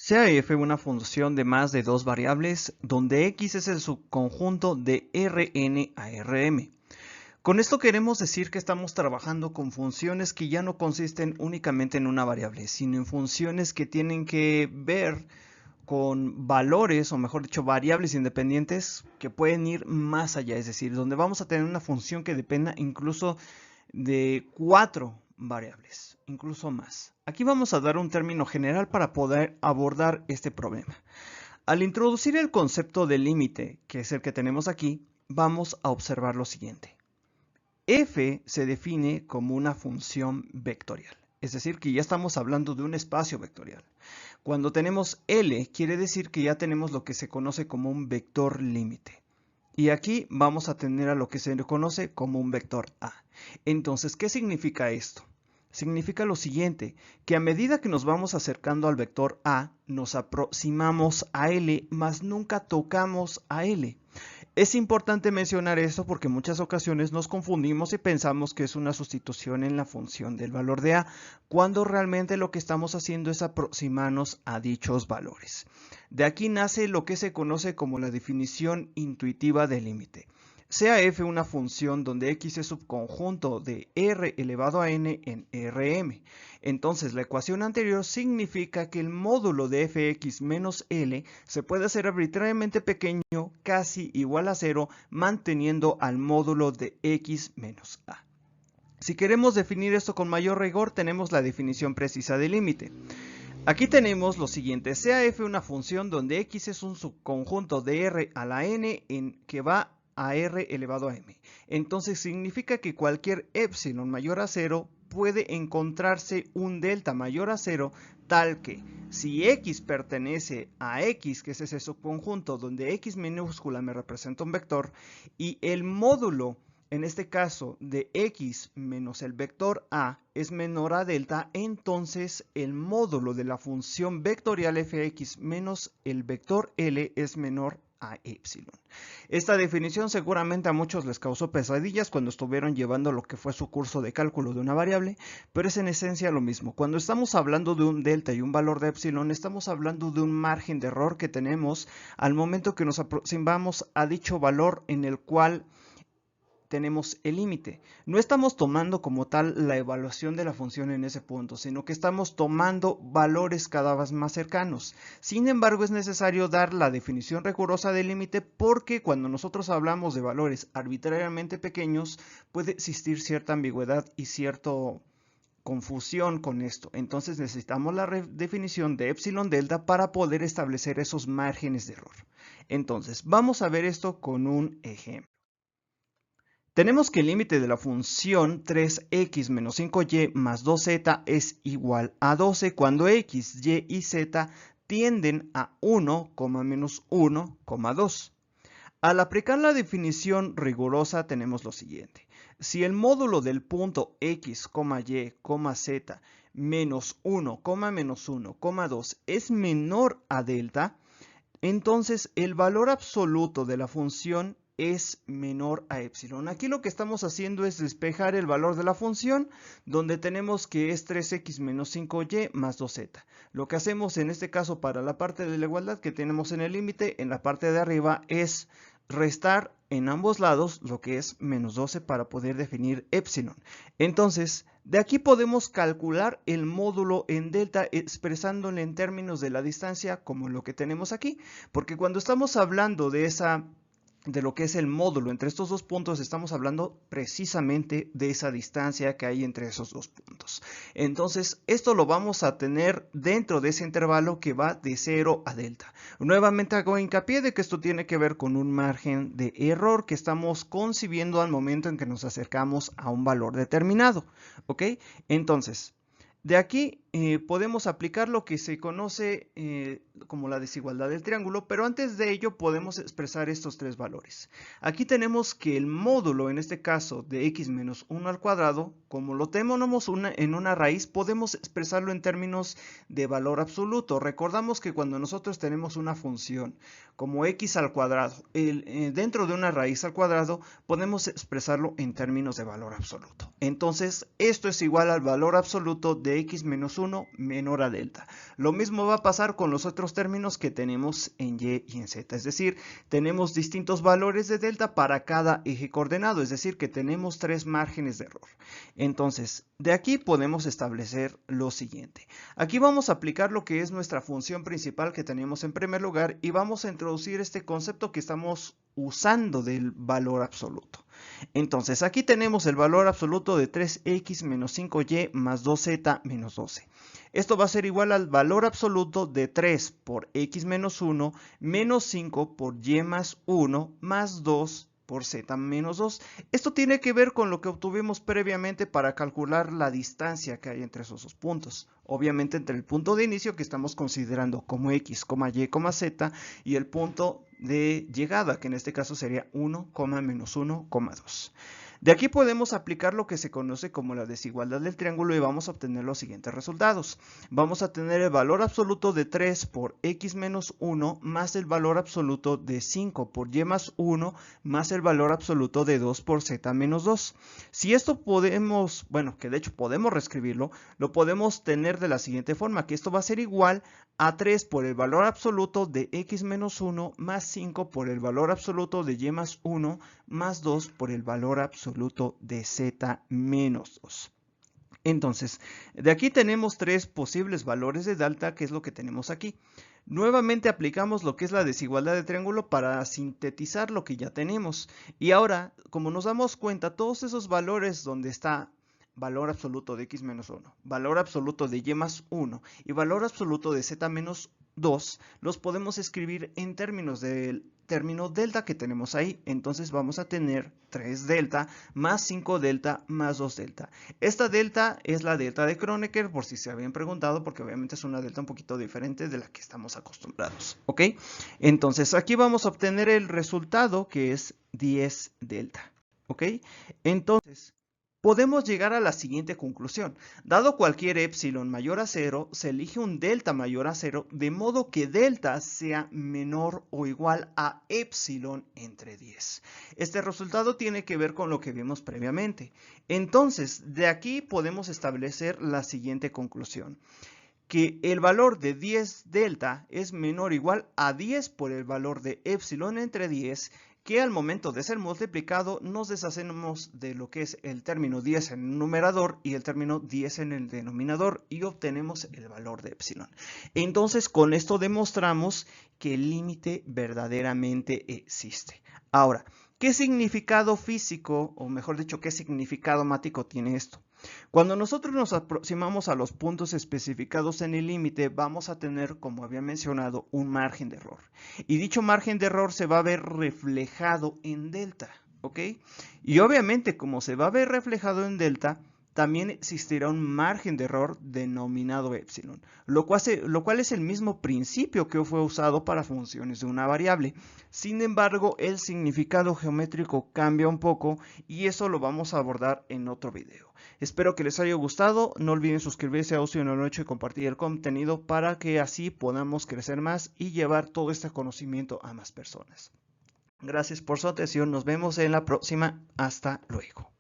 Sea f una función de más de dos variables, donde x es el subconjunto de Rn a Rm. Con esto queremos decir que estamos trabajando con funciones que ya no consisten únicamente en una variable, sino en funciones que tienen que ver con valores, o mejor dicho, variables independientes que pueden ir más allá, es decir, donde vamos a tener una función que dependa incluso de 4 variables, incluso más. Aquí vamos a dar un término general para poder abordar este problema. Al introducir el concepto de límite, que es el que tenemos aquí, vamos a observar lo siguiente. F se define como una función vectorial, es decir, que ya estamos hablando de un espacio vectorial. Cuando tenemos L, quiere decir que ya tenemos lo que se conoce como un vector límite. Y aquí vamos a tener a lo que se le conoce como un vector A. Entonces, ¿qué significa esto? Significa lo siguiente, que a medida que nos vamos acercando al vector A, nos aproximamos a L, mas nunca tocamos a L. Es importante mencionar esto porque en muchas ocasiones nos confundimos y pensamos que es una sustitución en la función del valor de A, cuando realmente lo que estamos haciendo es aproximarnos a dichos valores. De aquí nace lo que se conoce como la definición intuitiva del límite. Sea f una función donde x es subconjunto de r elevado a n en Rm. Entonces la ecuación anterior significa que el módulo de fx menos L se puede hacer arbitrariamente pequeño, casi igual a 0, manteniendo al módulo de x menos A. Si queremos definir esto con mayor rigor, tenemos la definición precisa del límite. Aquí tenemos lo siguiente, sea f una función donde x es un subconjunto de r a la n en que va a r elevado a m. Entonces significa que cualquier epsilon mayor a 0 puede encontrarse un delta mayor a 0 tal que si x pertenece a x, que es ese subconjunto donde x minúscula me representa un vector, y el módulo en este caso de x menos el vector a es menor a delta, entonces el módulo de la función vectorial fx menos el vector L es menor a epsilon. Esta definición seguramente a muchos les causó pesadillas cuando estuvieron llevando lo que fue su curso de cálculo de una variable, pero es en esencia lo mismo. Cuando estamos hablando de un delta y un valor de epsilon, estamos hablando de un margen de error que tenemos al momento que nos aproximamos a dicho valor en el cual tenemos el límite. No estamos tomando como tal la evaluación de la función en ese punto, sino que estamos tomando valores cada vez más cercanos. Sin embargo, es necesario dar la definición rigurosa del límite porque cuando nosotros hablamos de valores arbitrariamente pequeños, puede existir cierta ambigüedad y cierta confusión con esto. Entonces necesitamos la definición de epsilon delta para poder establecer esos márgenes de error. Entonces, vamos a ver esto con un ejemplo. Tenemos que el límite de la función 3x menos 5y más 2z es igual a 12 cuando x, y y z tienden a 1, menos 1, 2. Al aplicar la definición rigurosa tenemos lo siguiente. Si el módulo del punto x, y, z menos 1, menos 1, 2 es menor a delta, entonces el valor absoluto de la función es menor a epsilon. Aquí lo que estamos haciendo es despejar el valor de la función, donde tenemos que es 3x menos 5y más 2z. Lo que hacemos en este caso para la parte de la igualdad que tenemos en el límite, en la parte de arriba, es restar en ambos lados lo que es menos 12 para poder definir epsilon. Entonces, de aquí podemos calcular el módulo en delta expresándolo en términos de la distancia como lo que tenemos aquí, porque cuando estamos hablando de lo que es el módulo entre estos dos puntos, estamos hablando precisamente de esa distancia que hay entre esos dos puntos. Entonces, esto lo vamos a tener dentro de ese intervalo que va de 0 a delta. Nuevamente hago hincapié de que esto tiene que ver con un margen de error que estamos concibiendo al momento en que nos acercamos a un valor determinado. ¿Ok? Entonces, de aquí podemos aplicar lo que se conoce como la desigualdad del triángulo, pero antes de ello podemos expresar estos tres valores. Aquí tenemos que el módulo, en este caso de x menos 1 al cuadrado, como lo tenemos en una raíz, podemos expresarlo en términos de valor absoluto. Recordamos que cuando nosotros tenemos una función como x al cuadrado, dentro de una raíz al cuadrado, podemos expresarlo en términos de valor absoluto. Entonces, esto es igual al valor absoluto de de x menos 1 menor a delta. Lo mismo va a pasar con los otros términos que tenemos en y y en z, es decir, tenemos distintos valores de delta para cada eje coordenado, es decir, que tenemos 3 márgenes de error. Entonces, de aquí podemos establecer lo siguiente. Aquí vamos a aplicar lo que es nuestra función principal que tenemos en primer lugar y vamos a introducir este concepto que estamos usando del valor absoluto. Entonces, aquí tenemos el valor absoluto de 3x menos 5y más 2z menos 12. Esto va a ser igual al valor absoluto de 3 por x menos 1 menos 5 por y más 1 más 2 por z menos 2. Esto tiene que ver con lo que obtuvimos previamente para calcular la distancia que hay entre esos dos puntos. Obviamente entre el punto de inicio que estamos considerando como x, y, z y el punto de llegada que en este caso sería 1, menos 1, 2. De aquí podemos aplicar lo que se conoce como la desigualdad del triángulo y vamos a obtener los siguientes resultados. Vamos a tener el valor absoluto de 3 por x menos 1 más el valor absoluto de 5 por y más 1 más el valor absoluto de 2 por z menos 2. Si esto podemos, que de hecho podemos reescribirlo, lo podemos tener de la siguiente forma, que esto va a ser igual a 3 por el valor absoluto de x menos 1 más 5 por el valor absoluto de y más 1 más 2 por el valor absoluto de z menos 2. Entonces, de aquí tenemos 3 posibles valores de delta, que es lo que tenemos aquí. Nuevamente aplicamos lo que es la desigualdad de triángulo para sintetizar lo que ya tenemos. Y ahora, como nos damos cuenta, todos esos valores donde está valor absoluto de x menos 1, valor absoluto de y más 1 y valor absoluto de z menos 2, los podemos escribir en términos del término delta que tenemos ahí. Entonces vamos a tener 3 delta más 5 delta más 2 delta. Esta delta es la delta de Kronecker, por si se habían preguntado, porque obviamente es una delta un poquito diferente de la que estamos acostumbrados. ¿Ok? Entonces aquí vamos a obtener el resultado que es 10 delta. ¿Ok? Entonces podemos llegar a la siguiente conclusión. Dado cualquier epsilon mayor a 0, se elige un delta mayor a 0, de modo que delta sea menor o igual a epsilon entre 10. Este resultado tiene que ver con lo que vimos previamente. Entonces, de aquí podemos establecer la siguiente conclusión. Que el valor de 10 delta es menor o igual a 10 por el valor de epsilon entre 10, que al momento de ser multiplicado nos deshacemos de lo que es el término 10 en el numerador y el término 10 en el denominador y obtenemos el valor de epsilon. Entonces con esto demostramos que el límite verdaderamente existe. Ahora, ¿qué significado físico, o mejor dicho, qué significado mático tiene esto? Cuando nosotros nos aproximamos a los puntos especificados en el límite, vamos a tener, como había mencionado, un margen de error. Y dicho margen de error se va a ver reflejado en delta, ¿ok? Y obviamente, como se va a ver reflejado en delta, también existirá un margen de error denominado epsilon, lo cual es el mismo principio que fue usado para funciones de una variable. Sin embargo, el significado geométrico cambia un poco y eso lo vamos a abordar en otro video. Espero que les haya gustado, no olviden suscribirse a Ocio en la Noche y compartir el contenido para que así podamos crecer más y llevar todo este conocimiento a más personas. Gracias por su atención, nos vemos en la próxima, hasta luego.